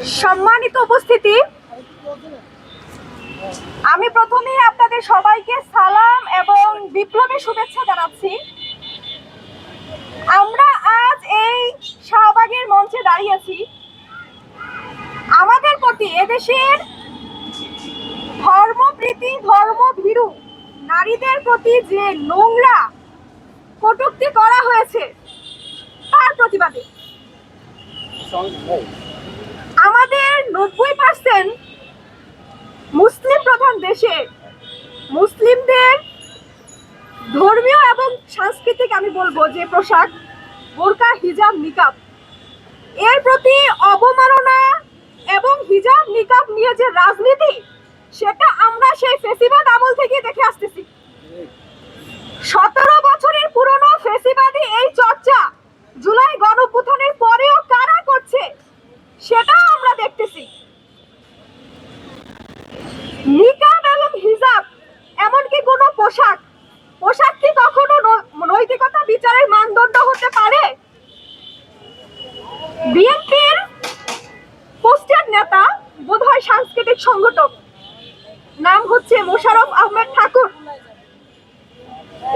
সম্মানিত উপস্থিতি, আমি প্রথমেই আপনাদের সবাইকে সালাম এবং বিপ্লবী শুভেচ্ছা জানাচ্ছি। আমরা আজ এই শাহবাগের মঞ্চে দাঁড়িয়েছি আমাদের প্রতি এদেশের ধর্মপ্রীতি ধর্মভীরু নারীদের প্রতি যে নোংরা কটূক্তি করা হয়েছে তার প্রতিবাদে। আমাদের 90% মুসলিম প্রধান দেশে মুসলিমদের ধর্মীয় এবং সাংস্কৃতিক আমি বলবো যে পোশাক বোরকা হিজাব নিকাব এর প্রতি অবমাননা এবং হিজাব নিকাব নিয়ে যে রাজনীতি সেটা আমরা সেই ফেসিবাদ আমল থেকে দেখে আসতেছি। 17 বছরের পুরনো ফেসিবাদী এই চর্চা জুলাই গণঅভ্যুত্থানের পরেও কারা করছে সেটা আমরা দেখতেছি। নিকাব এবং হিজাব এমনকি কোনো পোশাক কি কখনো নৈতিকতা বিচারের মানদণ্ড হতে পারে? বিএনপির পোস্টেড নেতা বোধহয় সাংস্কৃতিক সংগঠক, নাম হচ্ছে মোশাররফ আহমেদ ঠাকুর।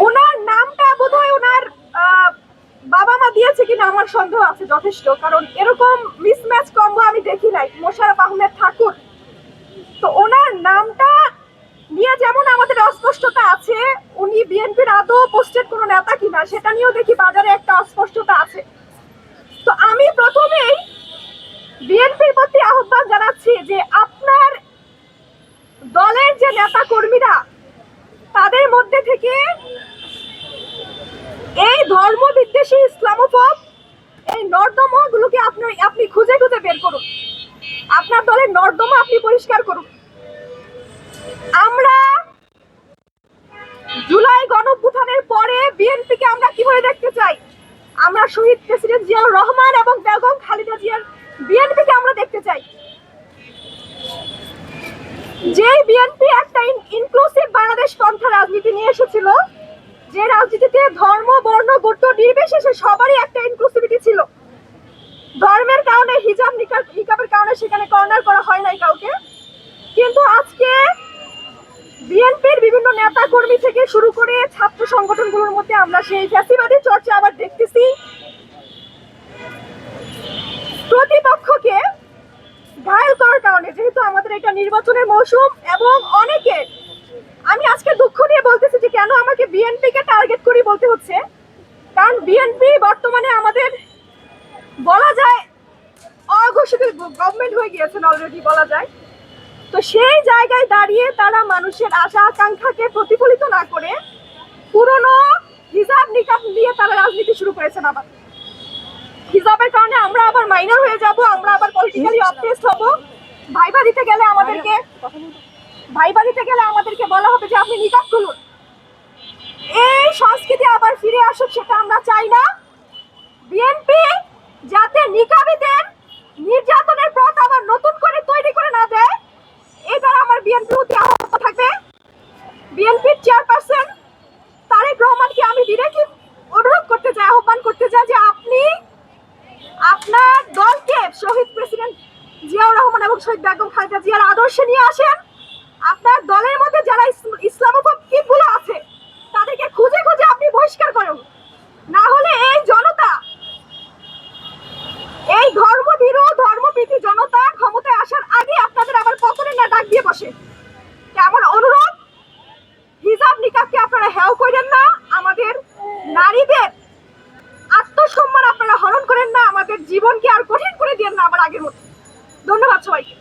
ওনার নামটা বোধহয় ওনার বাবা মা দিয়েছে কিনা আমার সন্দেহ আছে যথেষ্ট, কারণ এরকম মিসম্যাচ কম্বো আমি দেখি নাই। মোশাররফ আহমেদ ঠাকুর, তো ওনার নামটা নিয়ে যেমন আমাদের অস্পষ্টতা আছে, উনি বিএনপির আদৌ পোস্টেড কোনো নেতা কিনা সেটা নিয়েও দেখি বাজারে একটা অস্পষ্টতা আছে। তো আমি প্রথমেই বিএনপির প্রতি আহ্বান জানাচ্ছি যে আপনার দলের যে নেতা কর্মীরা তাদের মধ্যে থেকে এই ধর্ম বিদ্বেষী ইসলামোফোব এই নর্দমাগুলোকে আপনি খুঁজে খুঁজে বের করুন। আপনার দলের নর্দমা আপনি পরিষ্কার করুন। আমরা জুলাই গণঅভ্যুত্থানের পরে বিএনপিকে আমরা কিভাবে দেখতে চাই? আমরা শহীদ প্রেসিডেন্ট জিয়াউর রহমান এবং বেগম খালেদা জিয়ার বিএনপিকে আমরা দেখতে চাই, যে বিএনপি একটা ইনক্লুসিভ বাংলাদেশ পন্থা রাজনীতি নিয়ে এসেছিল, যে রাজনীতিতে ধর্ম বর্ণ গোত্র নির্বিশেষে সবারই একটা ইনক্লুসিভিটি ছিল। ধর্মের কারণে হিজাব নিকাবের কারণে সেখানে কর্নার করা হয় নাই কাউকে। কিন্তু আজকে বিএনপির বিভিন্ন নেতা কর্মী থেকে শুরু করে ছাত্র সংগঠনগুলোর মধ্যে আমরা সেই ফ্যাসিবাদী চর্চা আবার দেখতেছি। প্রতিপক্ষকে ঘায়েল করার কারণে, যেহেতু আমাদের এটা নির্বাচনের মৌসুম এবং অনেকে, আমি আজকে দুঃখ নিয়ে বলতেছি যে কেন আমাকে বিএনপিকে টার্গেট করে বলতে হচ্ছে, কারণ বিএনপি বর্তমানে আমাদের বলা যায় অঘোষিত গভর্নমেন্ট হয়ে গিয়েছেন অলরেডি বলা যায়। তো সেই জায়গায় দাঁড়িয়ে তারা মানুষের আশা আকাঙ্ক্ষাকে প্রতিফলিত না করে পুরনো হিজাব নিকাব দিয়ে তারা রাজনীতি শুরু করেছেন। আবার হিজাবের কারণে আমরা আবার মাইনর হয়ে যাব, আমরা আবার পলিটিক্যালি অপটেস্ট হব। ভাইবা দিতে গেলে আমাদেরকে বলা হবে যে আপনি নিকাব খুলুন। এই সংস্কৃতি আবার ফিরে আসুক সেটা আমরা চাই না। বিএনপি যাতে নিকাবীদের নির্যাতনের পথ আবার নতুন করে তৈরি করে না দেয়, এটা আমার বিএনপির প্রতি আহ্বান থাকবে। বিএনপির চেয়ারপারসন তারেক রহমানকে আমি ডিরেক্টলি অনুরোধ করতে চাই, আহ্বান করতে চাই যে আপনি আপনার দলকে শহীদ প্রেসিডেন্ট জিয়াউর রহমান এবং শহীদ বেগম খালেদা জিয়ার আদর্শে নিয়ে আসেন। আপনার দলের মধ্যে যারা ইসলামোফোব কিটগুলো আছে তাদেরকে খুঁজে খুঁজে আপনি বহিষ্কার করুন। না হলে এই জনতা, এই ধর্মভীরু ধর্মপ্রীতি জনতা ক্ষমতায় আসার আগে আপনাদের আবার পতনের না ডাক দিয়ে বসে। আমার অনুরোধ, হিজাব নিকাবকে আপনারা হেয় করেন না, আমাদের নারীদের আত্মসম্মান আপনারা হরণ করেন না, আমাদের জীবনকে আর কঠিন করে দিয়েন না আবার আগের মতো। ধন্যবাদ সবাইকে।